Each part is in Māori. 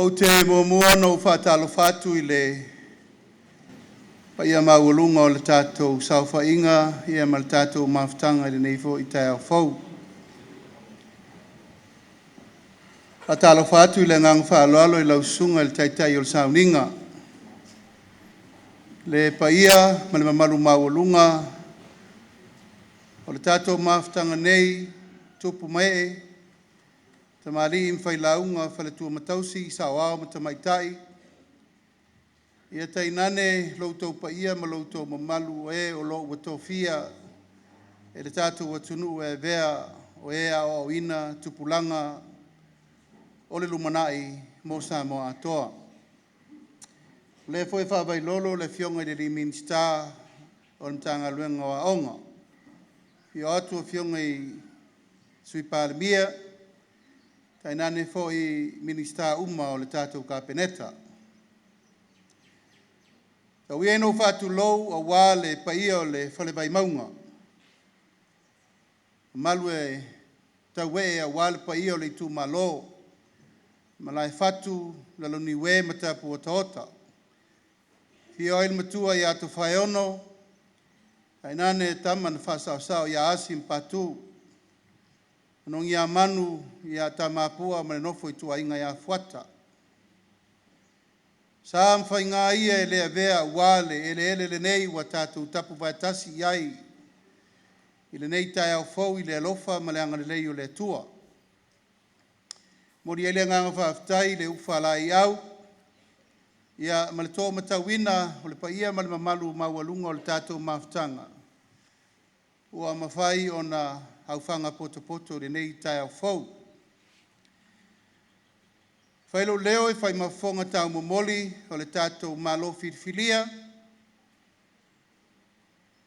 O te momoa no whatalo whatu I le paia mawalunga o le tātou sauwhainga ia ma le tātou mawhtanga I le neifo I tai au whau. A talo whatu I le ngang whaaloalo I lausunga I le taitai o le sauninga. Le paia ma le mamalu mawalunga o le tātou mawhtanga nei tupu mai Tamali in Feilaunga whaletua matausi Samoa ma tamaitai. Ia tainane loutou paia ma loutou mamalu o lo watofia e le tātou watunu vea o o ina tupulanga o le lumanai mo Samoa atoa. Le foi whawailolo le fionga I le minsta o mtanga luenga wa onga. Fio atu fionga I ile Palemia Tainane foi minista uma o le tātou kapeneta. Tau ia no whatu lou a wā le paia o le whale bai maunga. Malu e tau e a wā le paia o le tu malo. Malai whatu la loni we matapu o taota. Fio il matua I ato whaiono. Tainane taman whasau ia asim patu. Nong ia manu ia tamapua ma le nofo I tuainga ia fuata. Sa mwhainga ia le avea wale ele le nei wa tātou tapu vaitasi iai. I le nei tai au fau I le alofa ma le anga le lei o le tua. Mori ele nganga whaaftai le ufa lai au. Ia ma le tō matawina o le paia ma le mamalu mawalunga o le tātou maftanga. Ua mawhai o na hauwhanga poto le nei tai au fau. Failo leo whai mafonga tau momoli o le tātou malo whirwhilia.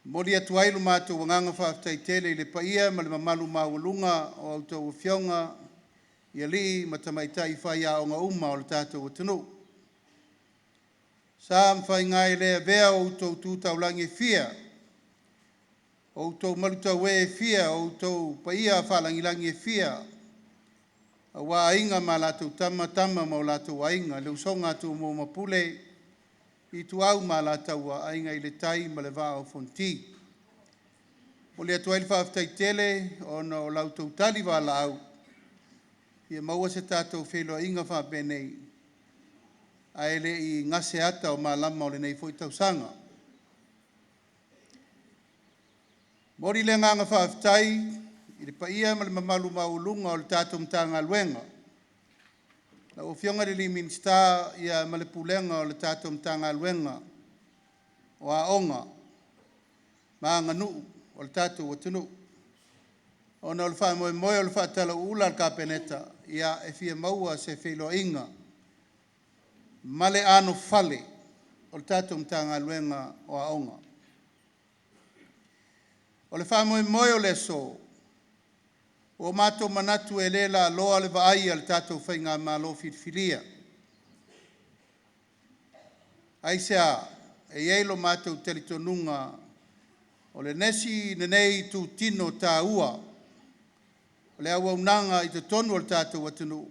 Moli atu ailu mātou wanganga whaaftai tele I le paia ma le mamalu mawalunga o autou whionga I ali matamaitai Faiaoga uma o le tātou atunu. Sa mwhai ngai lea vea o autou tūtaulangi fia. O tau malutau e fia, o tau paia whalangilangi e fia. A wā inga ma lātou tama ma o lātou ainga. Leu songa tu mo mapule I tu au ma lātou ainga I le tai ma le vā o fonti. O le atu aile whaaftai tele o na o lātou tali wā lau. Ia maua se tātou Feiloaiga whaapenei. A ele I ngase ata o ma lama o le nei foi tau sanga. Mori le nganga whaaftai, I le paia ma le mamalu maulunga o le tātou mtanga luenga. Na o fionga le minsta ia ma le pulenga o le tātou mtanga luenga. O aoga, ma nganu o le tātou watunu. O na o le wha moe o le whaatala ula al kapeneta, ia e fia maua se Feiloaiga. Ma le ano fale o le tātou mtanga luenga o aoga. O le wha moe o le so, o mātou manatu e lela loa le vaai al tātou whainga malo whirwhiria. Aisea, e eilo mātou telitonunga o le nesi nenei tu tino tā ua, o le awa unanga I te tonu o le tātou atunu.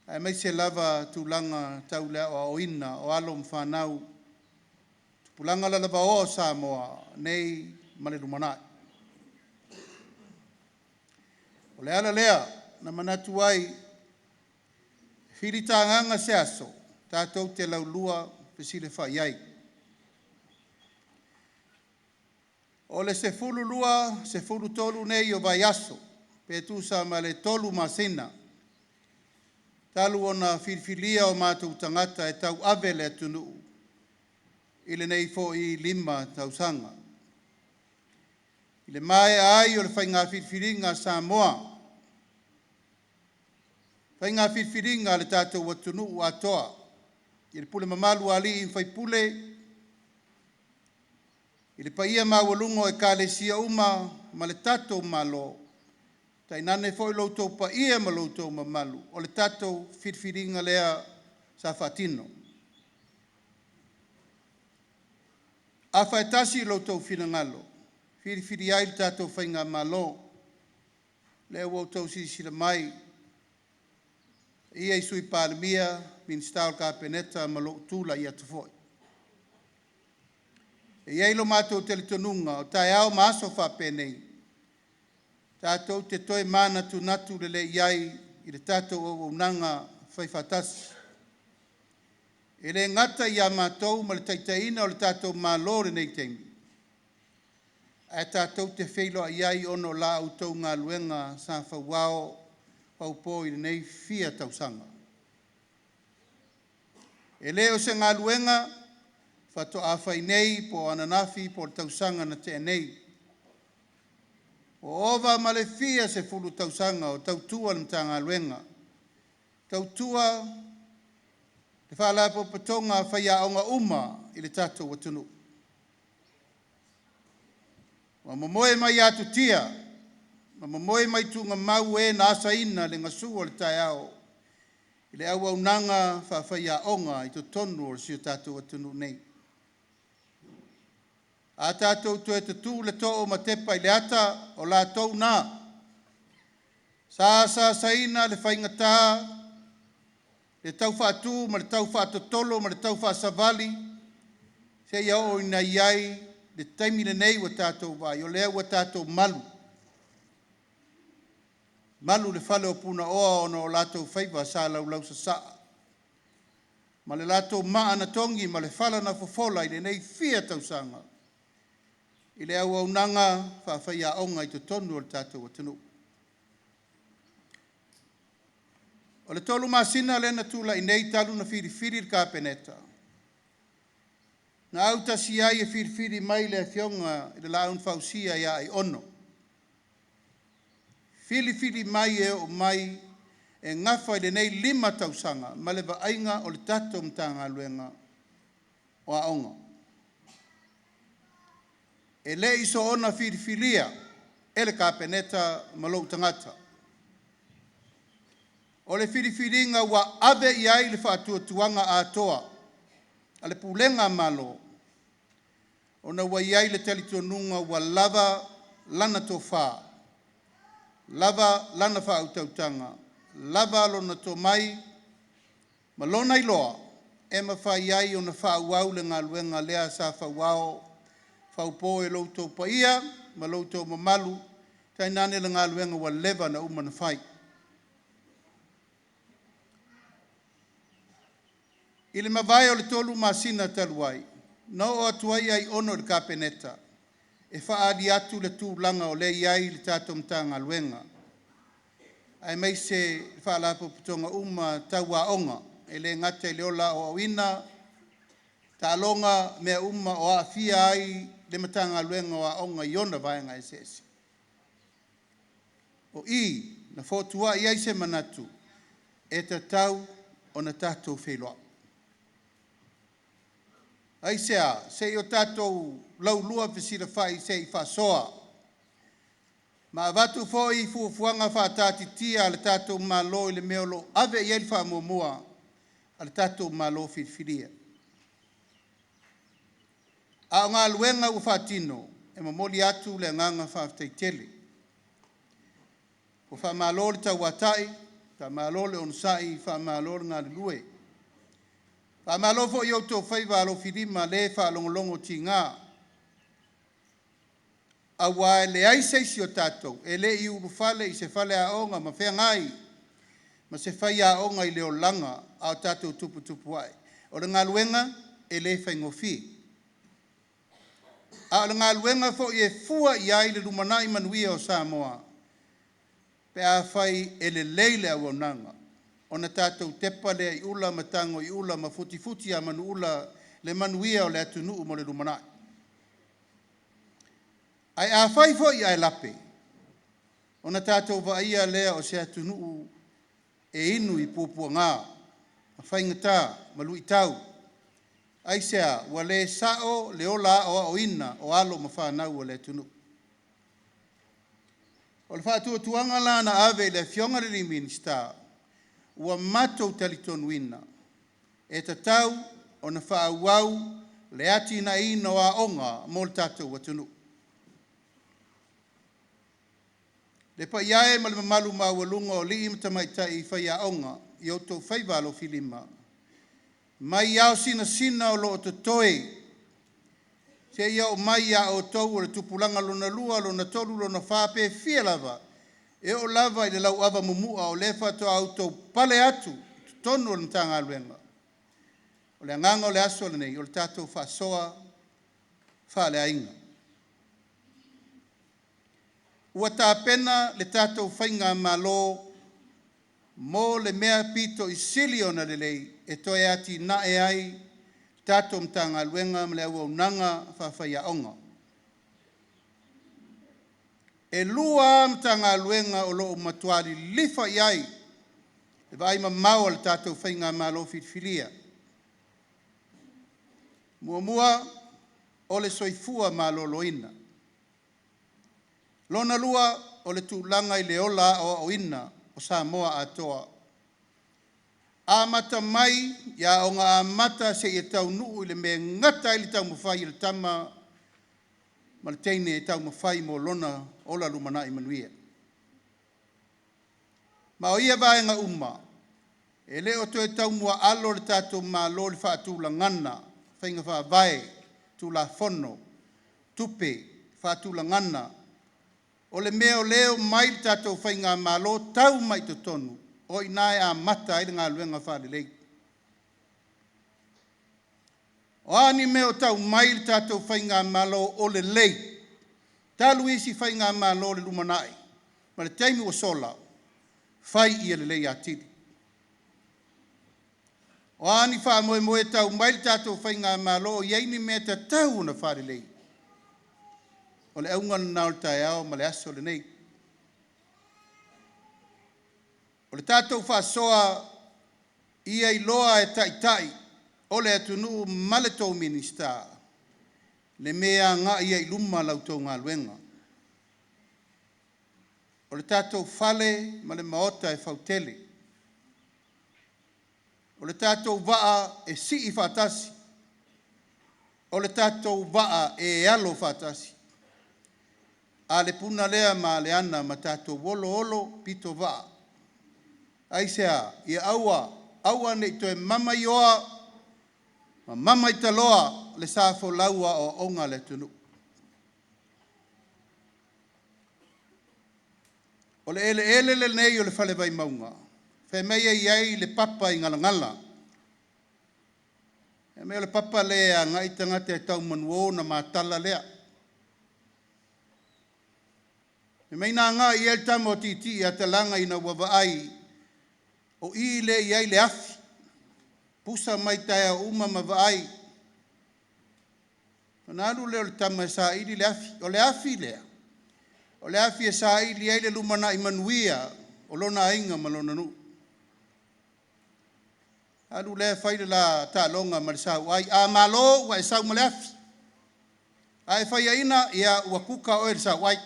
Ai mai se lava tūlanga tau lea o oina o alo mwhanau, tupulanga la lava o Samoa, nei male lumanai. O le ala lea, na manatu ai, whiri tānganga se aso, tātou te laulua pesile whaiai. O le se fulu lua, se fulu tolu nei o vai aso, pe tu sa ma le tolu masina. Talu ona whirwhilia o mātou tangata e tau avele atunu, ile nei fo I 5 tausanga. Ile mai ai o le whainga whirwhiringa Samoa. Whainga whirwhiringa le tātou watunu o atoa. Ile pule mamalu ali in whaipule. Ile paia mawalungo e kālesia uma ma le tātou malo. Tainane foi loutou paia ma loutou mamalu. O le tātou whirwhiringa lea sa whatino. A whaetasi loutou whirangalo. Whirwhiri ai tātou whainga malo. Lea wautou sisira mai. Ia i sui Palemia, minister ka peneta malo tula ia tufoi. Ia ilo mātou teletonunga, o tai au maaso whapenei. Tātou te toi mana tu natu le iai, i le tātou o unanga whaifatasi. E le ngata ia mātou ma le taitaina o le tātou mālore nei teimi. E tātou te Feiloaiga ono Laautou ngā luenga sa whauao paupo i nei fia tausanga. E leo se ngā luenga, whato awhai nei po ananafi po tausanga na te nei. O ova ma le fia se fulu tausanga o tautua na ta ngā luenga. Tautua te whaalapo patonga Faiaoga i le tātou watunu. Wa momoe mai atu tia, ma momoe mai tunga mau e na asaina le ngasu o le tai ao. I le au aunanga Faiaoga i to tonu o le sio tātou watunu nei. A tātou tue te tū le tō o matepa i le ata o la tau nā. Sa saina le whaingatā, le tau whaatū, ma le tau whaatotolo, ma le tau whaasavali, se ia o ina iai, le taimi le nei wa tātou vai, o lea wa tātou malu. Malu le whale o puna oa ono o lātou whaiva sa lau sa saa. Ma le lātou maa na tongi, ma le whala na fofola i le nei fia tausanga. I le au aunanga Faiaoga i to tonu o le tātou watunu. O le tolu masina le na tula i nei talu na whiriwhiri le kāpeneta. Na au tasi ai e whiriwhiri mai le Afioga i le laun fausia ia i ono. Whiriwhiri mai e o mai e ngafa i le nei 5 tausanga ma le vaainga o le tātou mtanga luenga o aonga. E le iso ona whiriwhiria e le kāpeneta malou tangata. O le whiriwhiringa wa ave i ai le whaatuatuanga atoa, a le pulenga malo, o na wa i ai le telitonunga wa lava lana tō wha, lava lana whautautanga, lava lona tō mai, malona i loa, e mawhai ai o na whaauau le ngā luenga lea sa whaauau, whaupo e loutou paia, ma loutou mamalu, tai nane le ngā luenga wa leva na umana whai. I le mawai o le tolu masina taluai, no o atuai ai ono le kāpeneta, e whaadi atu le tūlanga o le iai le tātou mtanga luenga. Ai mai se whaalapo putonga tauaonga, e le ngata i le ola o awina, ta alonga mea o afia ai le matanga luenga o aonga i ona vaenga e sesi. O i, na fotua i ai se manatu, e ta tau o na tātou wheloa. Ai sea, se i o tātou laulua whisira whai se i whasoa. Ma avatu fo i fuafuanga whaatatitia le tātou malo i le meolo ave i elfa mua a le tātou malo whiriwhiria. A o ngā luenga u whaatino, e mamoli atu le nganga whaaftaitele. O whaamalo le tauatai, whaamalo le onsai, whaamalo le ngā lue. Whaamalo fo i auto whaiva alo whirima le whaalongolongo ti ngā. A wae le aiseisi o tātou, e le i urufale i se whale aonga ma whea ngai, ma se Faiaoga i leo langa a tātou tupu ai. O le ngā luenga, e le whaingofi. A le ngā luenga fo i e fua i ai le rumanai manuia o Samoa. Pe a whai e le leile au nanga. O na tātou tepa lea i ula matango i ula ma futi a manu ula le manuia o le atunu mo le rumanai. Ai a whai fo i ai lape. O na tātou vaia lea o se atunu e inu i pupua ngā. Ma whaingata, ma lui tau. Ai sea, wa le sao le ola o ina o alo ma whanau o le tunu. O le whaatuatuanga la na ave le Afioga le minister, ua matou talitonuina, e tatau o na whaauau le ati na ina o aonga mo le tātou watunu. Le Faiae ma le mamalu maualunga o li ima tamaitai Faiaoga i outou faivalo filima. Mai iao sina o loo totoe. Se ia o mai ia o tau o le tupulanga lona lua, lona tolu, lona whape, fia lava. E o lava i le lau ava mumua o lefa to autou pale atu, tonu o le mtanga aluenga. O le anganga o le aso le nei, o le tatou whasoa, wha le ainga. Ua tāpena le tatou whainga malo, mo le mea pito i siliona le lei, e toe ati na e ai, tatou mtanga aluenga, mle au unanga, wha Faiaoga. E lua mtanga aluenga o loo matuari lifa iai, e vai mamau le tatou whainga malo fitfilia. Mua o le soifua malo loina. Lona lua o le tūlanga i le ola o ina o Samoa atoa. Amata mai ia o ngā amata se i tau nuu i le me ngata i le tau mawhai i le tama ma le teine e tau mawhai mo lona ola lumana i manuia. Ma o ia vaenga uma, e leo to e tau mua alo le tatou ma lo le whaatula ngana, whainga wha vai, tula fono, tupe, whaatula ngana, o le meo leo mai le tatou whainga ma lo tau mai to tonu, o inae a mata i ngā luenga whaarelei. O ani meo tau mai le tatou whainga ma lo o le lei, talu isi whainga ma lo le lumanai, ma le taimi o sola, whai ia le lei atiri. O ani wha moe tau mai le tatou whainga ma lo o iaini mea ta tau na whaarelei. O le aunga na o le tae ao ma le aso le nei. O le tātou whasoa ia i loa e tai, o le atunu ma le tau minista, le mea ngā ia i luma lautou ngā luenga. O le tātou whale ma le maota e whautele. O le tātou waa e si i whatasi. O le tātou waa e alo whatasi. A le puna lea ma le ana ma tātou olo pito waa. Aisea, ia aua nei toe mama ioa, ma mama i taloa le sāfo laua o onga le tunu. O le ele le nei o le whale vai maunga. Whai meia iai le papa i ngala. E mea le papa lea ngai tangate e tau manuo na mātala lea. E meina ngā i el tamo titi a te langa i na wawaai o i le iai le afi. Pusa mai tae uma mawaai. Nāru leo le tamo e sa ili le afi. O le afi lea. O le afi e sa ili ai le lumana i manuia o lona inga ma lona nu. Alu le whaile la ta longa ma le sau ai. A malo wa e sau ma le afi. A e whaiaina ia ua kuka o e le sau ai.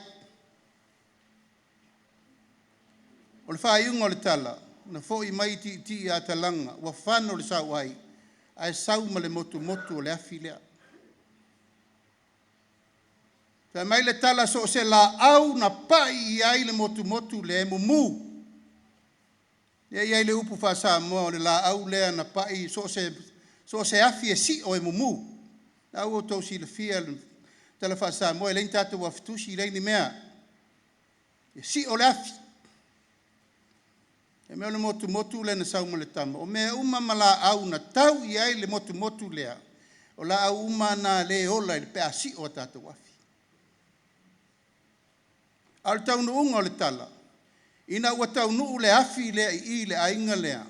O le whaiunga o le tala. Na fo i mai ti a talanga. Ua whano le sau ai. A e sau ma le motu o le afi lea. Ka mai le tala so se la au na pai ai le motu le mumu. Ia le upu fa Samoa le la au le na pai so se afi e si o e mumu. Na o to si le fia tala fa Samoa le tatu wa ftusi le ni mea. E si o le afi. E me le motu le na sau mo le tama. O me uma mala au na tau ai le motu le. O la au uma na le ola le pe si o tatu afi. Al tau no unga le tala. Ina ua tau nuu le afi lea i le ainga lea.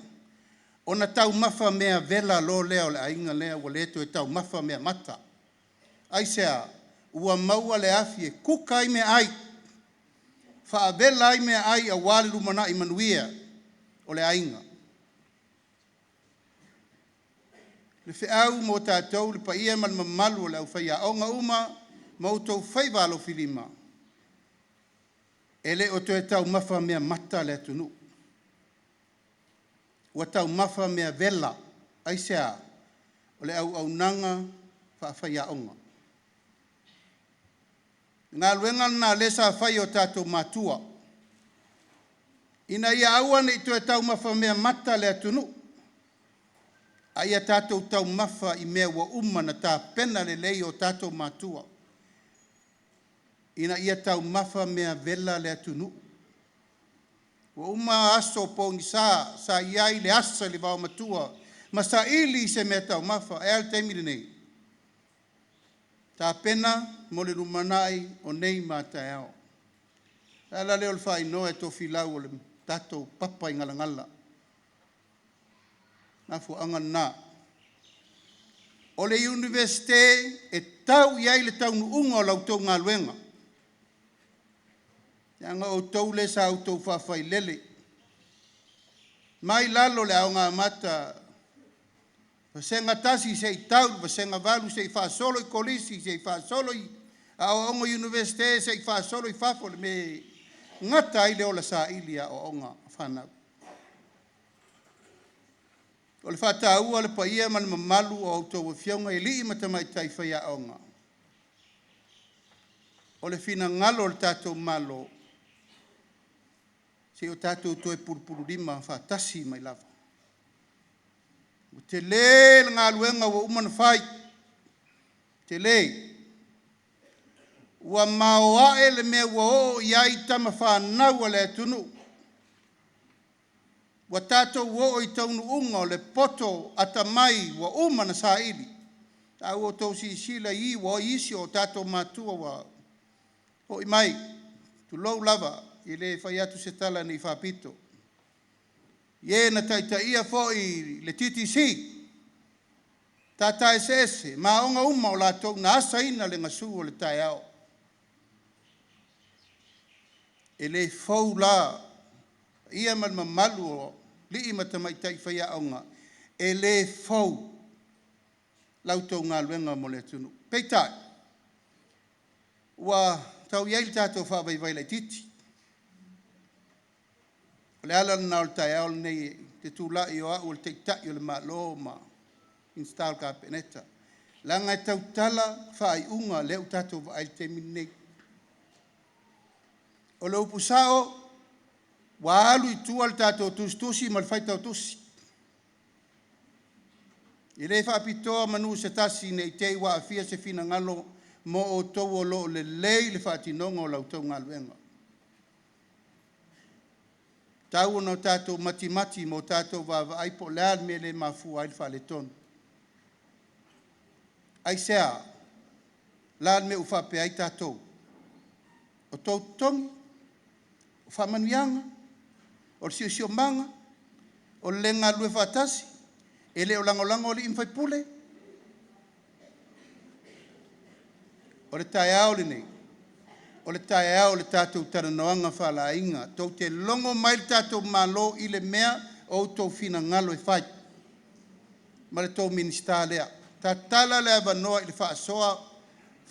O na tau mafa mea vela lo lea o le ainga lea ua leto e tau mafa mea mata. Aisea, ua maua le afi e kuka ai mea ai. Faa vela ai mea ai a wale lumana i manuia o le ainga. Le whiau mo tātou le paia man mamalu o le au Faiaoga uma mautou Faiaoga filima. Ele o te tau mafa mea mata le atunu. Ua tau mafa mea vela, aisea, o le au nanga wha Faiaoga. Ngā luenga na le sa whai o tātou matua. Ina ia aua ni to tau mafa mea mata le atunu. Aia tātou tau mafa I mea wa na tā pena le lei o tātou mātua. Ina ia tau mafa mea vela le atunu. Wa aso po ni sa iai le asa le vau matua. Ma sa ili se mea tau mafa. E al teimiri nei. Tā pena mo le rumanai o nei mātai ao. Ala leo le whai noa e tofi lau o le tātou papa I ngalangala. Nafu angana. O le universite e tau iai le tau nuunga o lautou ngā luenga. Yanga o tau le sa autou whawhai lele. Mai lalo le aonga mata. Vasenga tasi se I tau, vasenga valu se I whaasolo I kolisi, se I whaasolo I aonga universite, se I whaasolo I whafole me ngata I leo la sa ilia o onga whanau. O le whata ua le paia man mamalu o autou wa fionga I lii matamai tai Faiaoga. O le fina ngalo le tātou malo. Se o tātou toe purupuru rima whatasi mai lava. O te le ngā luenga wa umana whai. Te le. Ua maoa le mea ua o iai tama whanau le atunu. Wa tātou o I taunu unga o le poto atamai wa umana sa ili. Tau o tau si sila I wa isi o tātou matua wa o I mai. Tu lou lava I le whaiatu se tala ni whapito. Ie na taitaia fo I le TTC. Tata SS. Maonga uma o lātou na asa ina le ngasu o le tai ao. E le fau la. Ia man mamalu o lii matamai tai Faiaoga. E le fau. Lautou ngā luenga mo le tunu. Peitai. Ua tau iai le tātou whawaiwai le titi. O le ala na o le tai ao nei te tūlai o au o le teitai o le malo ma install ka peneta. Langa tau tala whai unga leo tātou wa aile te minei. O le upusao wa alu I tua le tātou tusi ma le whaitau tusi. I le whaapitoa manu se tasi nei te wa afia se fina ngalo mo o tau o lo le lei le whaatinonga o lautou ngā luenga. Tau no tātou mati mo tātou wa aipo leal me le mafu aile wha le tonu. Ai sea, leal me uwhape ai tātou. O tau tongi, o whamanuianga, o le sio manga, o le ngā lue whatasi, e le o langolango o le imwhai pule. O le tai ao le nei. O le tai ao le tātou taranoanga whalainga. Tau te longo mai le tātou malo I le mea o tau fina ngalo e whai. Ma le tau minista lea. Ta tala le avanoa I le whaasoa,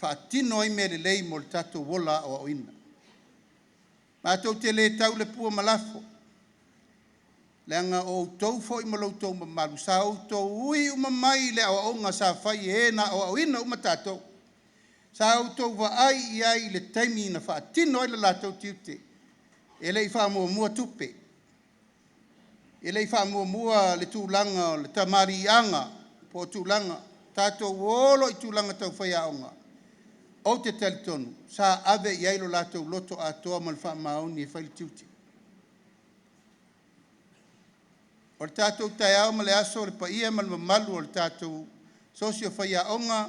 whaatino I me le lei mo le tātou wola o oina. Ma tau te le tau le pua malafo. Leanga o tau fo I malau tau mamalu. Sa o tau ui umamai le o onga sa whai e na o oina umatātou. Sa autou wa ai I le taimi na whaatino I le lātou tiute. E lei whaamua tupe. E lei whaamua le tūlanga, le tamarianga, po tūlanga. Tātou wolo I tūlanga tau Faiaoga. O te talitonu. Sa ave I lo lātou loto atoa ma le whaamaoni e whaile tiute. O le tātou tai ao ma le aso le paia ma le mamalu o le tātou sosio Faiaoga.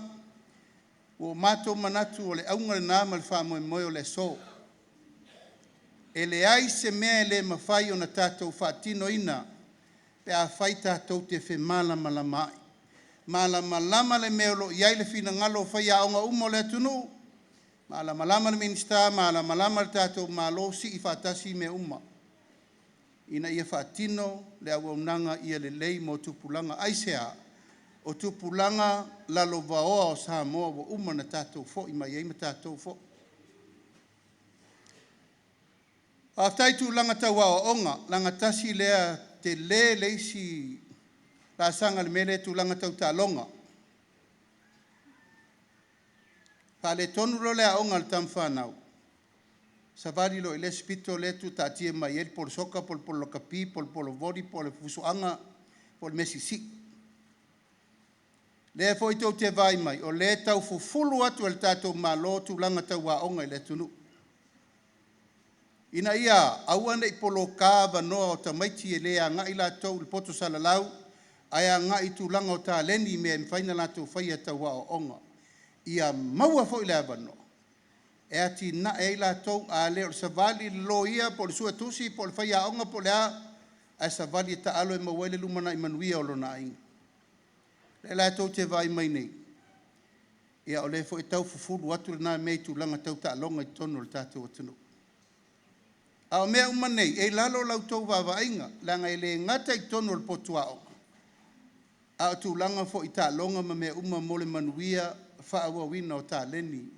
O mato manatu o le aunga le nama le wha moe o le so. E le ai se mea le mawhai o na tātou whaatino ina, pe a whai tātou te whe malama la mai. Malama lama le meolo iai le fina ngalo Faiaoga umo le atunu. Malama lama le minista, malama lama le tātou malo si I whaatasi me uma. Ina ia whaatino le auaunanga ia le lei mo tupulanga aisea. O tupulanga lalo vaoa o Samoa wa umana tātou fo I mai eima tātou fo. A taitu langa tau wa onga, langa tasi lea te le leisi la sanga le mele tu langa tau talonga. Pa le tonu lo lea onga le tam whanau. Savali lo ile spito le tu tatie mai el por soka por lo kapi por vodi por fusuanga por mesisi. Le foi to te vai mai o le tau fufulu atu el tato malo tu langa tau aonga le tunu. Ina ia auana I polo kava noa o tamaiti le anga ila tau le poto salalau aya nga I tu langa o ta leni me mfaina la tu faia tau aonga. Ia maua foi le avano. E ati na e la tau a le o savali lo ia po le sua tusi po le Faiaoga po le a savali ta alo e mawele lumana I manuia o lona inga. Le la tau te vai mai nei. Ia o le fo e tau fufulu atu le na mei tu langa tau ta alonga I tono le tātou atunu. A o mea umanei, e lalo lau tau vavainga, langa e le ngata I tono le potuao. A o tu langa fo I ta alonga ma mea uma mole manuia fa awa wina o ta leni.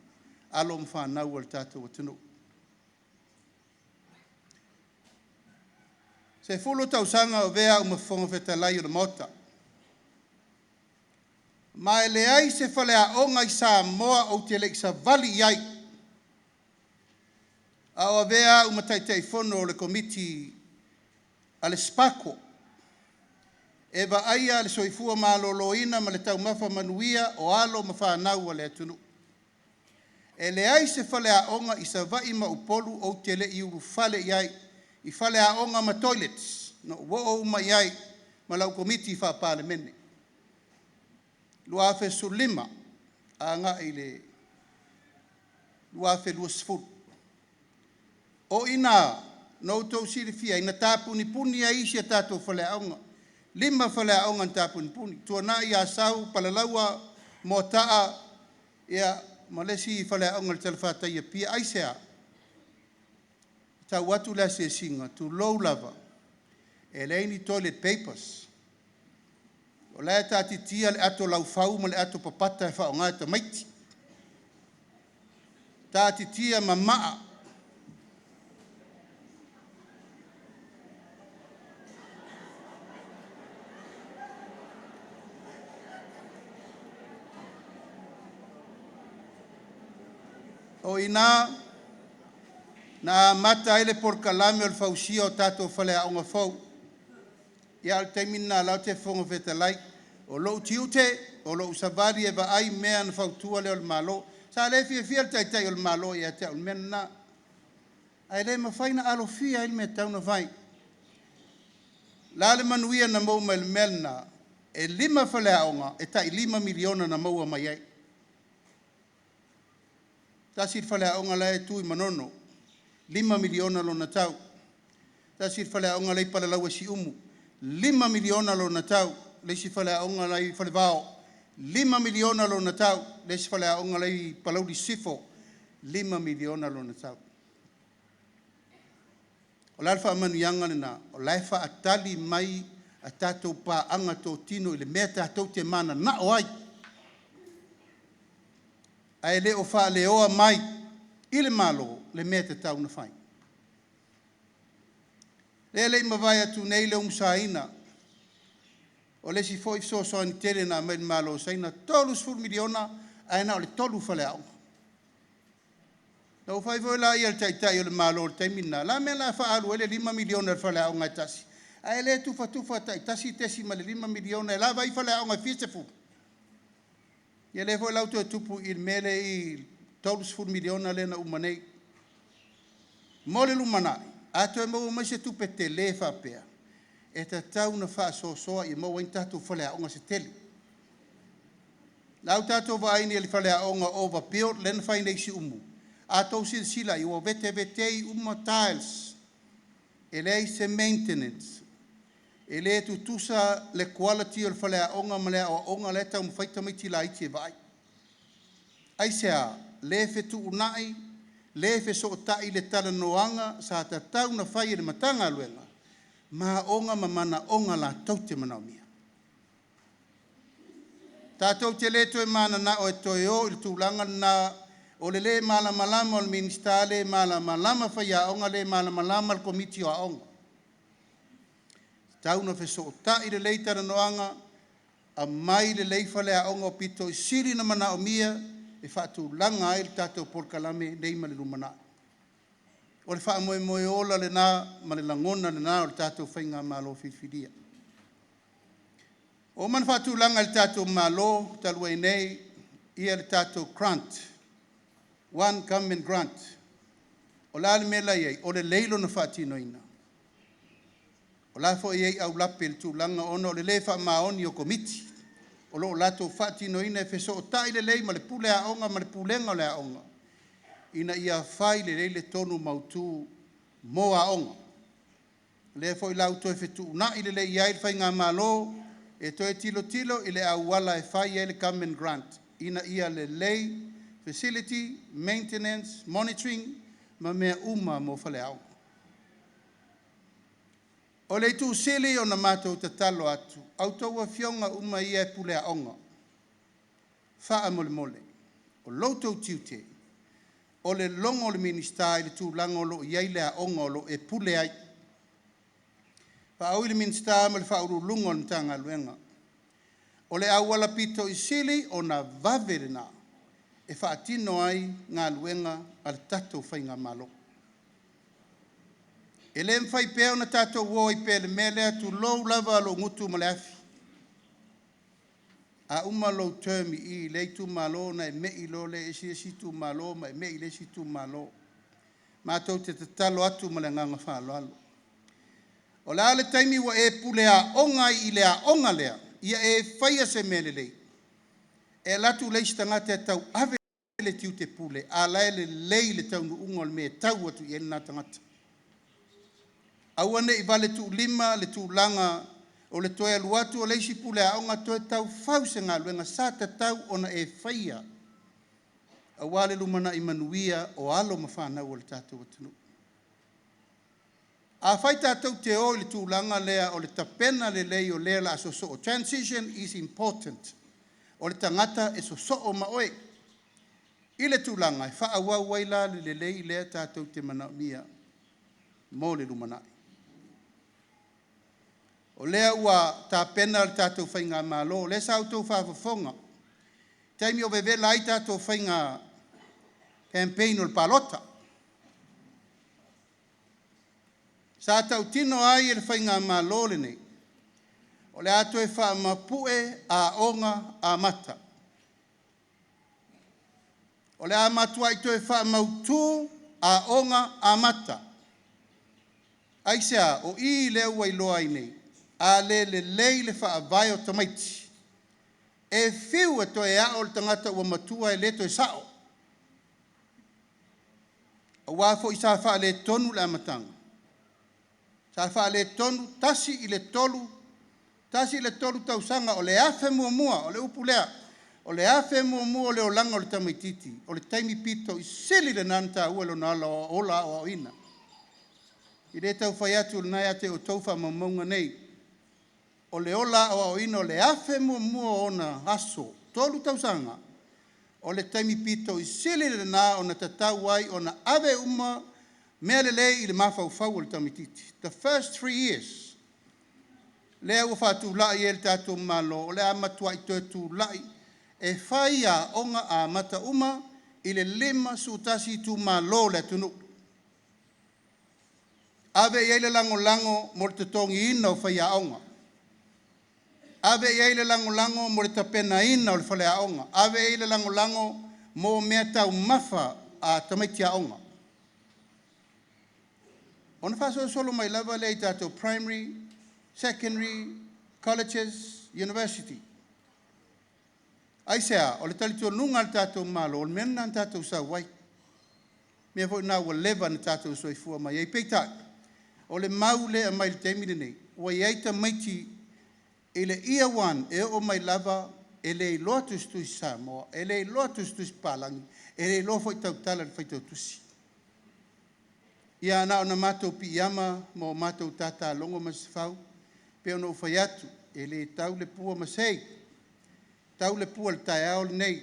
Alo mwhanau al tātou atunu. Se fulu tau sanga o vea umafonga whetalai o na mota. Ma ele ai se Faiaoga I Samoa o te leik sa vali iai. A o vea umataitei fono o le komiti ale spako. E va aia le soifua maloloina ma le tau mafa manuia o alo mwhanau ale atunu. E le ai se Faiaoga I sa vai ma upolu o te le iuru fale iai I Faiaoga ma toilets no wo o ma iai ma lau komiti fa palemene. Lua fe sulima a nga I le lua fe luasfut. O ina no tau sirifia ina tapuni puni a isi a tatou Faiaoga. Lima Faiaoga tapuni puni. Tuana ia sau palalaua mo taa ia malesi Faiaoga le talafata ia pia aisea. Tau watu la se singa tu low lava. E leini toilet papers. O la tati tia le ato lau fau ma le ato papata e whaonga ta maiti. Tati tia mamaa. O ina na mata ele por kalame o le fausia o tatou Faiaoga fou. Ia o taimina lau te fonga whetalai. O lou tiute, o lou savali e vaai mea na fautua leo le malo. Sa le fia le taitai o le malo ia te au mea na. Ai le mawhaina alo fia ele mea tauna vai. La le manuia na mau mai le melna. E 5 Faiaoga e tai 5 miliona na maua mai ai. Tasi Faiaoga la e tui manono. 5 miliona lo na tau. Tasi Faiaoga lei palalau e si umu. 5 miliona lo na tau. Le si Faiaoga lei Faiaoga. 5 miliona lo na tau. Le si Faiaoga lei palau di sifo. 5 miliona lo na tau. O lalfa amanuianga na. O laifa atali mai a tatou paanga tō tino I le mea tatou te mana na o ai. Ai le o wha leoa mai I le malo le mea te tau na whai. Le mawai atu nei le umsaina. O le si foi so ni tere na mai malo saina. 3 miliona ai na o le 3 Faiaoga. Na o whai voi la ia le taitai o le malo o le taimina. La mea la wha alu ele 5 miliona le Faiaoga tasi. Ai le tufa tai tasi tesi ma le 5 miliona. E la vai Faiaoga fisefu. Ia le foi lau tu tupu I mele I 3 miliona le na umanei. Mole lumanai. Ato e mau mai se tupe te le whapea. E ta tau na wha soa I mau in tatou Faiaoga se tele. Lau tatou vaini ali Faiaoga overbuild len whaine isi umu. Atou sila I o vete I uma tiles. E le se maintenance. E le tutusa le quality o le Faiaoga ma le aoga le tau mwhaita mai tila iti e vai. Ai sea, le fetu unai, le fe so tai le tala noanga sa ta tau na whai le matanga luenga. Ma onga mamana onga la tau te manaumia. Tātou te le toe mana na o e toe o il tūlanga na o le malamalama o le minista le malamalama Faiaoga le malamalama le komiti o aonga. Tau na fe so tai le leita noanga a mai le lei Faiaoga o pito I siri na manaumia e whaatūlanga ai le tātou por kalame nei ma le lumana. O le wha moe moe ola le nā, ma le langona le nā o le tātou whainga mālo whiwhiria. O man whātūlanga le tātou mālo, talua i nei, ia le tātou grant, one government grant. O la le mela iei, o le leilo na whaatino ina. O la fo iei au lape le tūlanga ona o le le wha maoni o komiti. O lo lato whaatino ina e wheso o tai le lei ma le puleaoga ma le pulenga o le aoga. Ina ia whai le leile tonu mautu mo aoga. Le fo i lau toi whetu na i le le iai le whainga malo e toi tilo tilo i le awala e whai e le government grant. Ina ia le lei, facility, maintenance, monitoring, ma mea uma mo whale aoga. O le tu sili o na mātou te talo atu, au tau a fionga uma ia e puleaoga. Wha mole mole, o loutou tiute, o le longo le minista i le tūlanga o lo iai le aoga o lo e pule ai. Wha au i le minista ma le whaurulunga o le mtanga luenga. O le awala pito i sili o na vavere na, e whaatino ai ngā luenga al tatou whainga malo. E le mwhai pēo na tātou wō i pēle mele atu lou lava lo ngutu ma le afi. A uma lou termi i leitu malo na e mei lo le esi tu malo ma e mei le esi tu malo. Mātou te talo atu ma le nganga whaalo alo. O la ale taimi wa e puleaoga i le aoga lea, ia e whaia se mele lei. E latu leisi tangata e tau ave le tiu te pule, a lae le lei le taunu unga le me tau atu i ena tangata. Awane i vale tu lima le tu langa o le toe aluatu o leisi puleaoga toe tau fau se ngā luenga sa te tau ona e whaia. A wale lumana i manuia o alo mawhanau o le tātou atunu. A whai tātou te o le tūlanga lea o le tapena le lei o lea la asoso o transition is important. O le tangata e soso o maoe. I le tūlanga e wha awa waila le lei lea tātou te manaumia mo le lumanai. O lea ua tapena le tātou whainga malo, le sa autou whaafafonga. Taimi o vevela ai tātou whainga campaign o le palota. Sa tau tino ai e le whainga malo le nei. O le ato e wha mapue a onga a mata. O le a matua i to e wha mautu a onga a mata. Aisea o i lea ua iloa i nei. A le lei le wha avai o tamaiti. E whiu e to e a o le tangata ua matua e leto e sao. A wafo i sa wha le tonu le amatanga. Sa wha le tonu, tasi i le tolu tausanga o le afe mua, o le upulea, o le afe mua o le olanga o le tamaititi, o le taimi pito i sili le nanta ua lo nala o ola o ina. I le tau whai atu le nai ate o tauwha mamaunga nei, o le ola o ina o le afe mua o na aso, tolu tausanga, o le taimi pito i sili le na o na tatau ai o na ave uma mea le lei i le mawhau o le tamaititi. The first 3 years, lea ua whātu lai e le tātou malo, o le amatua i tōtu lai, e whaia onga a mata uma i le 5 sutasi tu malo le tunu. Ave i eile lango mo le tatongi ina o whaia onga. Ave i eile lango mo le tapena ina o le whalea onga. Ave i eile lango mo mea tau mafa a tamaitia onga. Ona whaso solo mai lava le i tātou primary, secondary, colleges, university. Aisea, o le talitua nunga le tātou malo, o le mena le tātou sa wai. Mea fo ina ua leva na tātou soifua mai. Ei peitai, o le maule a mai le teimine nei. Ua iaita maiti e le ia wan e o mai lava e le iloa tustusi Samoa, e le iloa tustusi Palangi, e le iloa fo i tautala le whaitau tusi. Ia na ona mātou pi iama mo mātou tata longo masifau, pe ono ufai atu, e le tau le pua masei, tau le pua le taiao le nei,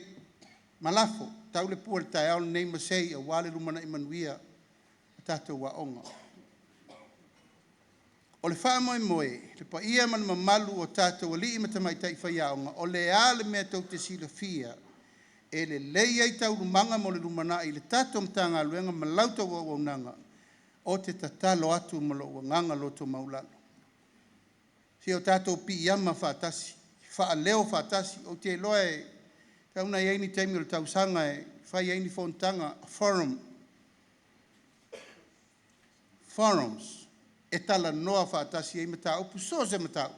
malafo, tau le pua le taiao le nei masei, a wale lumana imanuia, a tātou wa onga. O le wha moe, le pa ia man mamalu o tātou ali ima tamai tai Faiaoga, o le ale mea tau te sila fia, e le lei ai tau lumanga mo le lumana i le tātou mtanga luenga malauta wa waunanga, o te tatalo atu mo lo nganga loto maulalo. Si o tātou pi iama whātasi, whaaleo whātasi, o te loa e, kauna i eini teimi o tausanga e, whai eini whontanga, forums, e tala noa whātasi e mata upu, so se mata upu.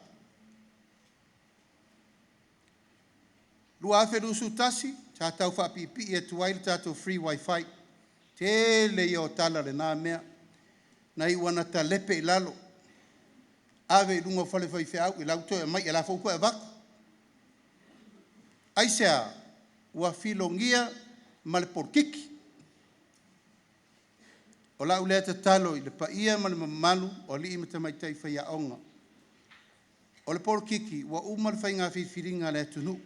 Lua awheru su tasi, tātou whapipi e tuaile tātou free wifi, te le i o tala le nā mea, na i wana ta lepe i lalo, ave i lunga whale whai whiau, i lauto e mai, e la whauko e wako. Aisea, ua filongia ma le porkiki. O Laaulialemalietoa talo i le paia ma le mamalu, o li imata mai tai Faiaoga. O le porkiki, ua uma le whainga whiwhiringa le atunu.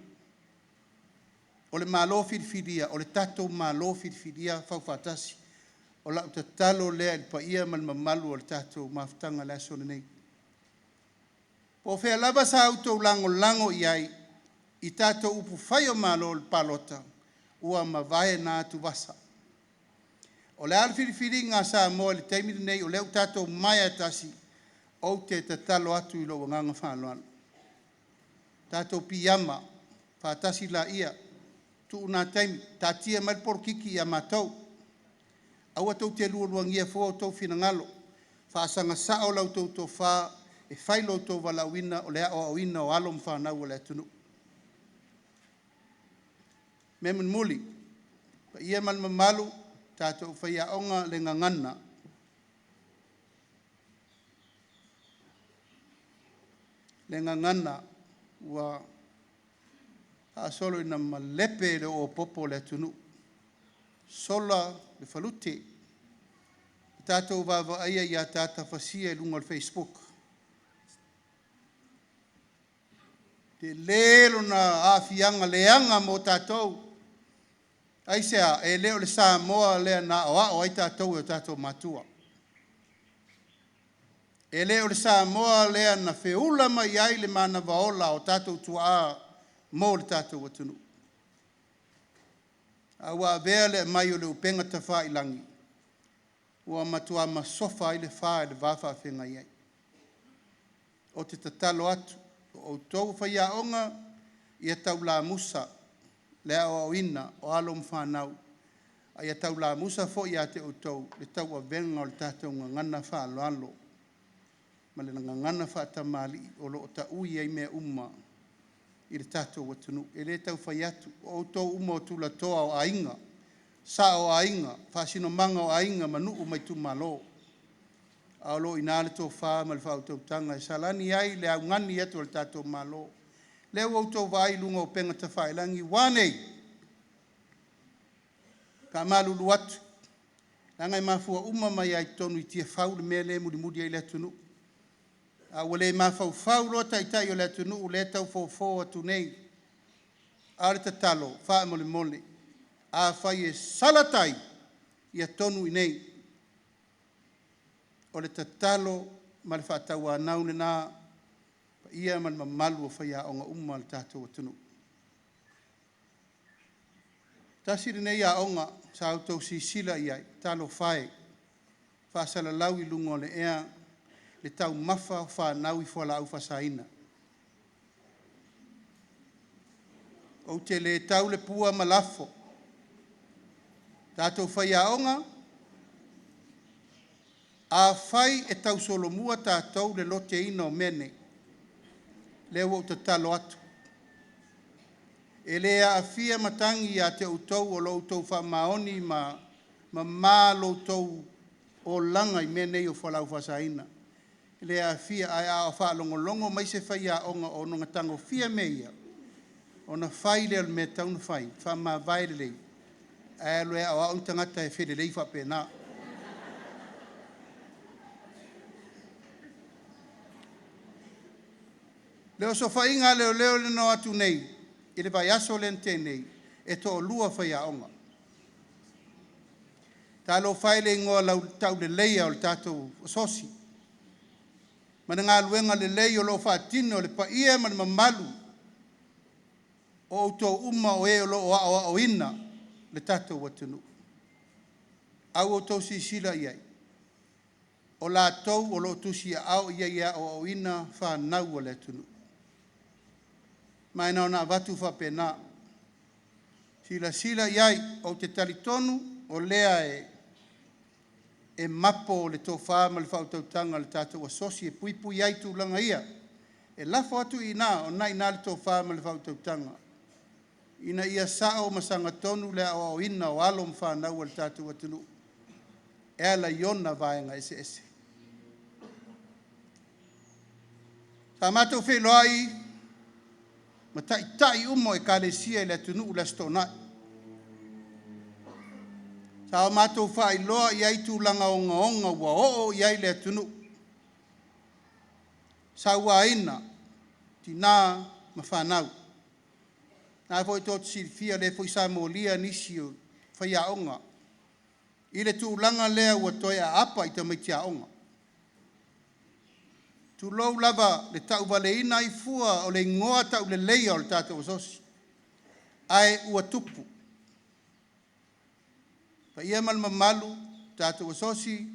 O le malo whiwhiria, o le tatou malo whiwhiria whauwhatasi. O Laaulialemalietoa talo lea i le paia ma le mamalu, o le tatou mawhtanga le aso nei. Po whea lava sa autou lango iai, i tātou upu whai o malo le palota, ua mawai nā tu wasa. O le alwhiriwhiri ngā Samoa le teimiri nei, o leo tātou mai atasi, o te tatalo atu i lo nganga whāloana. Tātou piyama, whātasi la ia, tu una teimi, tātia mai porkiki i a mātou. Aua tau te luangia fua o tau whinangalo, whaasanga sao lau tau tau whaa, e whailo tō walawina o lea o awina o alom whanau o lea tunu. Memen muli, pa ia man mamalu, tātou Faiaoga le ngangana. Le ngangana ua haasolo ina malepe le o popo lea tunu. Sola le falute, tātou vava aia ia tāta fasia i lunga le Facebook. Te lelo na afianga leanga mo tātou. Aisea, e leo le Samoa lea na o ai tātou e tātou matua. E leo le Samoa lea na whiula mai ai le mana vaola o tātou tua mo le tātou atunu. Awa vea le mai o le upenga ta wha ilangi. Ua matua masofa i le wha i le wafa whenga iai. O te tatalo atu. O tau Faiaoga ia tau la musa lea o ina o alom whanau. Ia tau la musa fo ia te o tau le tau a venga o le tātou ngangana whaaloalo. Ma le ngangana whaatamali o lo o ta ui ei mea umma i le tātou watunu. E le tau whaiatu o tau umma o tula toa o ainga. Sa o ainga, whaasino manga o ainga manu umai tu malo. Aolo ina le tō wha ma le whautau tanga e salani ai le au ngani eto le tātou malo. Leo au tō vai lunga o penga ta whailangi wanei. Ka malulu atu. Langai mafua uma mai ai tonu i tia whau le mea le mudi ai le atunu. A wale mafau whau roa tai o le atunu u le tau fō atu nei. A le tatalo, wha mole mole. A whai e salatai i a tonu i nei. O le tatalo ma le whaatau anau le nā pa ia ma le mamalu o Faiaoga uma le tātou atunu. Tasiri nei aoga sa autou sisila iai, talo whae, whaasalalau i lunga o le ea, le tau mafa o whanau i whala au whasaina. O te le tau le pua malafo, tātou Faiaoga, a whai e tau solomua tātou le lote ina o mene, leo o tatalo atu. E lea a fia matangi a te utou o lo utou wha maoni ma lo utou o langa i mene i o whalau whasaina. E lea a fia ai a wha longo mai se Faiaoga o nonga tango fia meia. O na whai leo me tauna whai, wha ma vai lei. E loe a au tangata e whede lei wha pēnā. Leo so whainga leo le no atu nei, i le vai aso lente nei, e to lua Faiaoga. Tā lo whaile ingoa lau tau le leia o le tātou sosi. Mana ngā luenga le leia o lo whaatino, le paia ma le mamalu, o to uma o e o lo o ina, le tātou watunu. Au o tau sisila iai. o lātou o lo tusi au ia o ina whanau o le tunu. Mai nao na watu whapena. Sila iai o te talitonu o lea e mapo o le tō whaa ma le whautautanga le tātou asosi e pui ai tūlanga ia. E lafo atu i nā o nai nā le tō whaa ma le whautautanga. Ina ia sao masanga tonu lea o ina o alo mwhanau o le tātou atunu. E ala iona vaenga ese. Sa mātou Feiloai, ma tai umo e kālesia i le atunu u le stonai. Sa o mātou whailoa i aitu langa onga ua o i ai le atunu. Sa ua ina, tina ma whanau. Nā fwoi tōtu sirifia le fwoi sa molia nisi o Faiaoga. I le tūlanga lea ua toi a apa i tamaiti aoga. Tu lou lava le tau wale ina i fua o le ngoa tau le leia o le tātou asosi. Ai ua tupu. Pa ia mamalu tātou asosi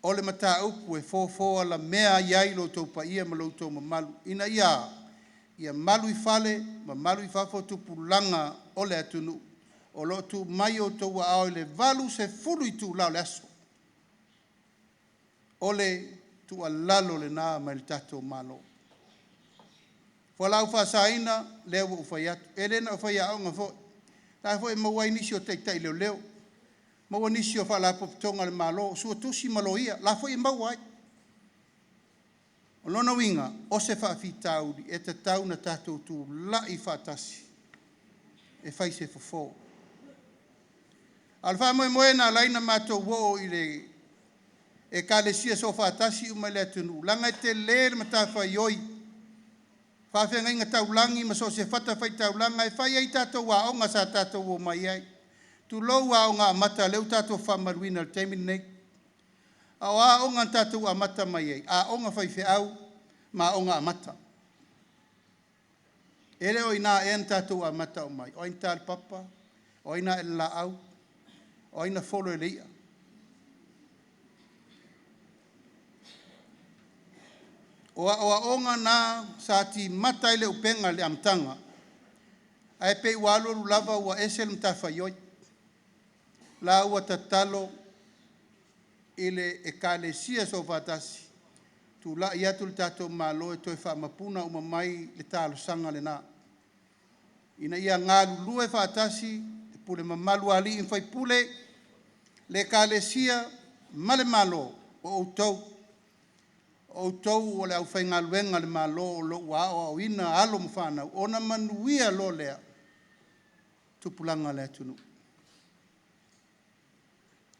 o le mata upu e fōfōa la mea iai lo tau pa ia ma lo tau mamalu. Ina ia malu i fale, mamalu i fafo tupu langa o le atunu. O lo tu mai o tau au le valu se fulu i tu lao le aso. O le tu alalo le nā mai le tātou malo. Whalau whasaina leo u whai atu. E rena o whai aonga fo. Tā fo e maua inisi o teitai leo. Maua nisi o whala popitonga le malo. Sua tusi malo ia. La fo e maua ai. O lona winga, o se whaafitauri, e te tau na tātou tū la i whaatasi. E whai se fofo. Alwha moe na laina mātou wo i le e kālesia so whaatasi umai le atunu. Langa te le mata whaioi. Whawhenga inga taulangi ma so se whata whai taulanga. E whai ai tātou aonga sa tātou o mai ai. Tu lou aonga amata leu tātou whamaruina le teimi nei. Au aonga tātou amata mai ai. Aonga whai whiau ma aonga amata. Ere o ina e tātou amata o mai. O ina tāle papa. O ina e laau. O ina folo e leia. O aonga na sa ti mata ile upenga le amtanga. Ai pe walo lava ua esel mtawhaioi. La ua tatalo ile e kālesia so whatasi. Tu la iatu le tātou malo e toi whamapuna umamai le tālo sanga le nā. Ina ia ngā lulue whatasi, e pule mamalu ali in whai pule, le kālesia male malo o outou. O outou o le au whai ngā luenga le malo o lo wao au ina alo mwhanau. Ona manuia lo lea tupulanga le atunu.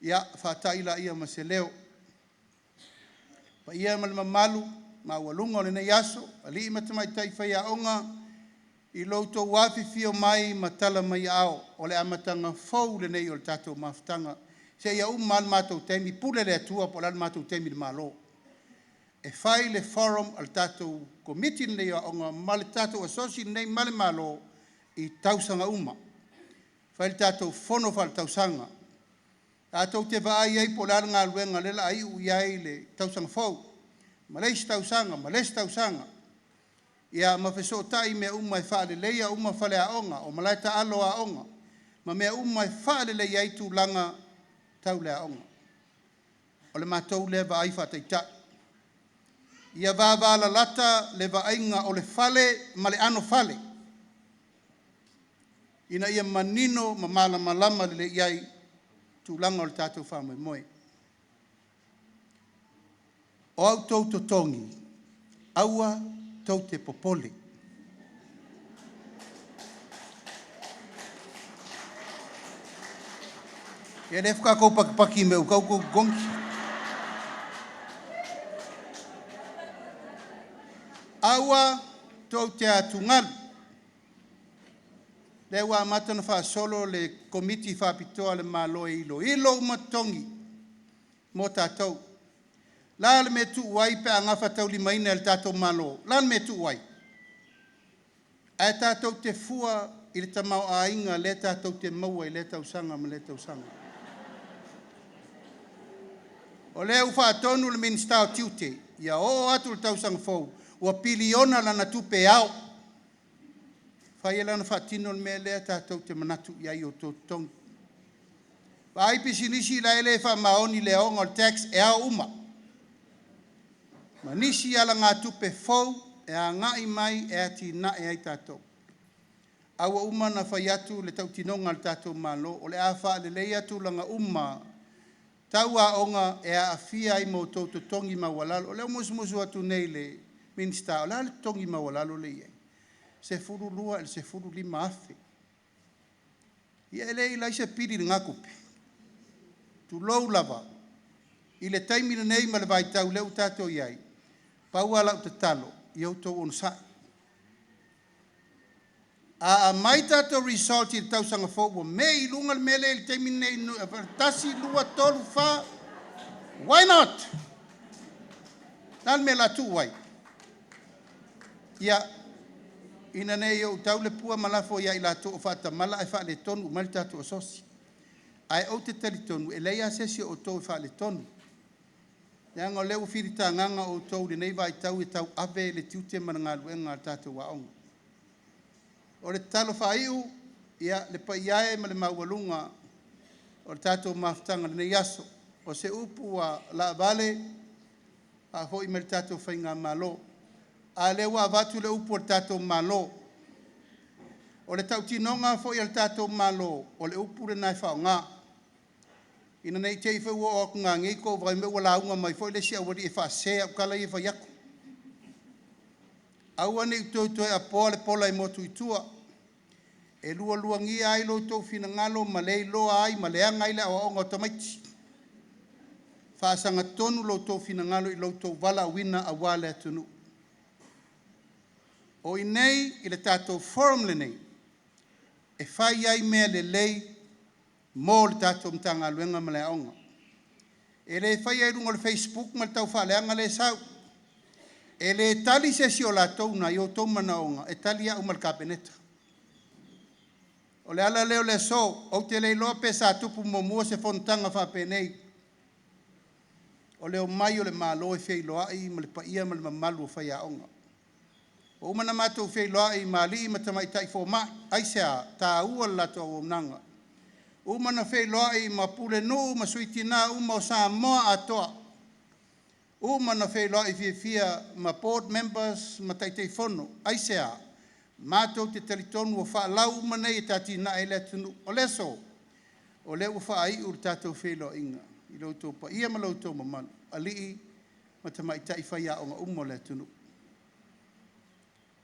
Ia whataila ia ma se leo. Pa ia ma le mamalu, ma walunga o le nei aso, ali ima tamai tai Faiaoga, i loutou wafi fio mai ma tala mai ao, o le amatanga fau le nei o le tātou mawhtanga. Se ia mal mātou temi, pule le atua po lal mātou temi le malo. E whai le forum al tātou komiti nei aonga, ma le tātou asosi nei ma le malo, i tausanga uma. Whai le tātou fono whal tausanga. Tātou te vaai ai po lal ngā luenga lela ai u iai le tausanga fau. Malesi tausanga. Ia mawheso tai mea umai whaale leia uma whale aonga, o malaita alo aonga. Ma mea umai whaale leia i tu langa tau le aonga. O le mātou le vaai whataitai. Ia vāvala lata le vaainga o le whale ma le ano whale. Ina ia manino ma malama le iai tu langa o le tātou whamoe moe. O au tau totongi, aua tau te popole. Ia le whaka kou pakipaki meu, kau gongi. Aua tau te atungalu. Le wa matana fa solo le komiti fa pitoa le malo ilo umatongi mo tātou. La le me tu wai pe anga fa tau limaina le tātou malo. La le me tu wai. Ai tātou te fua i le tamau a inga le tātou te maua i le tausanga ma le tausanga. O le ufa tonu le minista o tiute. Ia o atu le tausanga fou. Ua piliona lana tupe ao. Whai lana whatino le mea lea tātou te manatu ia i o tō tongi. Wai pisilisi la ele wha maoni le onga o tax e a uma. Manisi ala ngā tupe fou e a ngai mai e a tina e ai tātou. Aua uma na whai atu le tau tinonga le tātou malo o le a wha le lei atu langa uma. Tau a onga e a awhia i mo tō tongi mawalalo. O leo musu atu nei le minsta o la le tongi mawalalo le iei. Se furu lua e se furu lima afe. Ia ele i laisa piri ngā kupe. Tu lou lava. I le taimina nei ma le vai tau leu tātou iai. Pau ala o te talo. I au tau on sai. A mai tātou result i tau sanga fōua. Me i lunga le mele i le taimina nei. Tasi lua tolu wha. Why not? Nal me la tu wai. Ia. Ina nei o tau le pua malafo ia i la to o whata mala e wha le tonu mali tātou asosi. Ai o te tali tonu e leia sesi o tau e wha le tonu. Ia ngā leo whirita nganga o tau le nei vai tau e tau ave le tiute mana ngā luenga tātou wa onga. O le talo whaiu ia le paiae ma le maualunga o le tātou maftanga le nei aso. O se upu a la vale a hoi ma le tātou whainga malo. A lewa avatu le upu o le tātou malo. O le tau tinonga fo i le tātou malo. O le upu le nai whao ngā. Ina nei te iwha ua o ngā ngiko vai me ua launga mai fo i le si awari e wha sea ukala i wha yaku. Aua nei utoe a poa le pola i motu i tua. E lua ngia ai lo tau fina ngalo ma lei loa ai ma lea ngai le awa onga o tamaiti. Whaasanga tonu lo tau fina ngalo i lo tau wala wina a wale atunu. O i nei, i le tātou forum le nei, e whai ai mea le lei mō le tātou mtanga luenga ma le aonga. E le whai ai rungo le Facebook ma le tau whaleanga le sau. E le tali se si o la tau na i o tau mana onga, e tali au ma le kapeneta. O le ala leo le so, o te lei loa pe sa tupu mo mua se fontanga whapenei. O leo mai o le malo e Feiloaiga ma le paia ma le mamalu o Faiaoga. O umana mātou Feiloaiga i mali ma tamaitai fo mai, aisea tā ua lato o nanga. Umana Feiloaiga ma pule no ma suitina uma o Samoa atoa. Umana Feiloaiga fia ma board members ma taitei fono, aisea mātou te talitonu o whaalau manei e tātina e le atunu. O leso, o le ua whaai ur tātou Feiloaiga. I lautou pa ia ma lautou mamalu. Alii ma tamaitai Faiaoga uma o le atunu.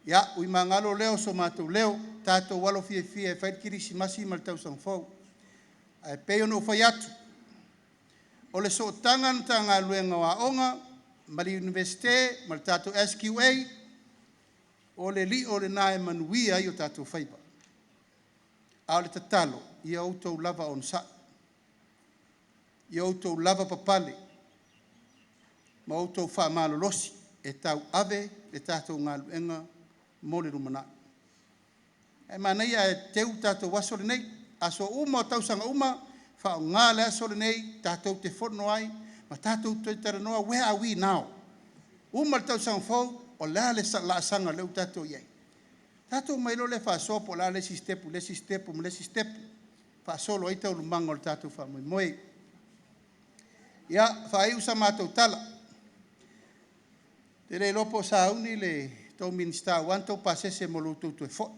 Ia, ui mangalo leo so mātou leo, tātou walo fie e whaikirisi masi ma le tausang fau. Ai peo no whai atu. O le so tangan ta ngā luenga wa onga, ma le universite, ma le tātou SQA, o le li o le nae manuia i o tātou whaipa. A o le tatalo, i autou lava on sa. I autou lava papale, ma autou wha malolosi, e tau ave, le tātou ngā luenga, mo le rumana. E manai e teu tātou waso le nei, aso uma o tausanga uma, wha o ngā le aso le nei, tātou te whono ai, ma tātou te taranoa, where are we now? Uma le tausanga fau, o lea le laasanga leu tātou iei. Tātou mailo le wha sopo, la lesi stepu, wha solo ai tau lumango le tātou wha moe. Ia, wha ei usa mātou tala. Te rei lopo sa auni le tau minista wanto pasese mo loutou tu e fo.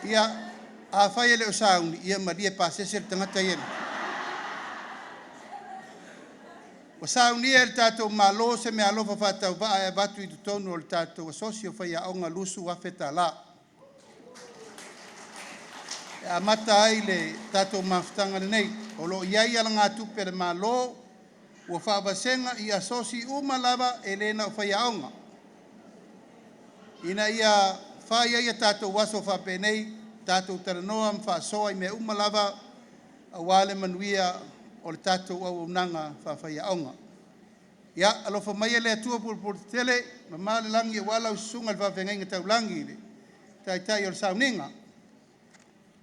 Ia, a whai ele o sauni, ia maria pasese le tangata iena. O sauni e le tātou malo se me alofa whatau waa e batu i tutonu o le tātou asosi o Faiaoga lusu wafeta la. E a mata ai le tātou mafutanga le nei, o lo iai ala ngā tupe le malo, ua whaawasenga i asosi uma lava e lena o Faiaoga. Ina ia whaia ia tātou waso whapenei, tātou taranoa mwhaasoa i me uma lava a wale manuia o le tātou au unanga Faiaoga. Ia, alofa mai le atua pulpul tele, ma le langi e wala usunga le whawhenga inga tau langi le, tai o le sauninga.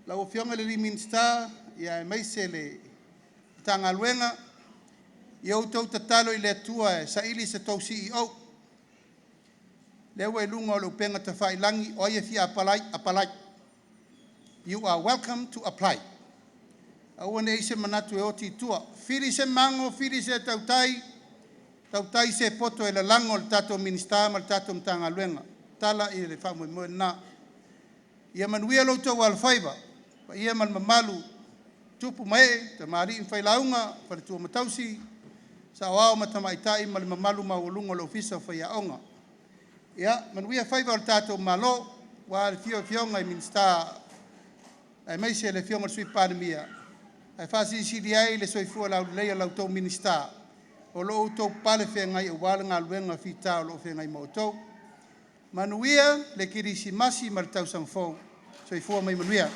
Afioga ile minista ia mai se le tanga luenga ia outou tatalo i le atua sa ili se tou CEO. Lewa lunga o le upenga te whailangi o ia fia apalai. You are welcome to apply. Aua ne ise manatu e oti tua. Whiri se mango, whiri se tautai se poto e le lango le tato minista ma le tato mtanga luenga. Tala i le whamu moe na. Ia manuia lo tau alfaiva. Pa ia man mamalu tupu mai, te maari in Feilaoga, pa le tua matausi, sa oao matamaitai ma le mamalu maulunga le ofisa Faiaoga. Ia, manuia whaiva o le tato malo, wa le Afioga i minista, ai mai se le Afioga le Palemia. Ai whasi siri ai le soifua Laaulialemalietoa Leuatea minista. O lo outou pale whengai e wale ngā luenga whita o lo whengai mautou. Manuia le kirisi masi ma le tau samfou. Soifua mai manuia.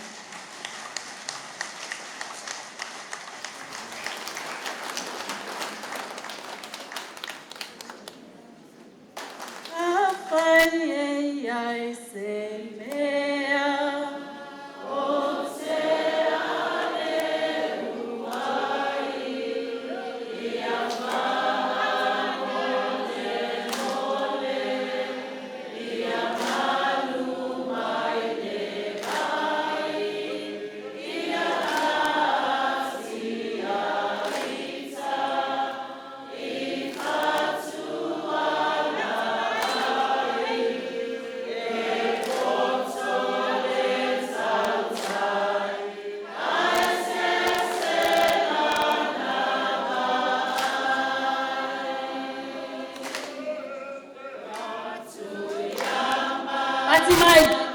Ati mai.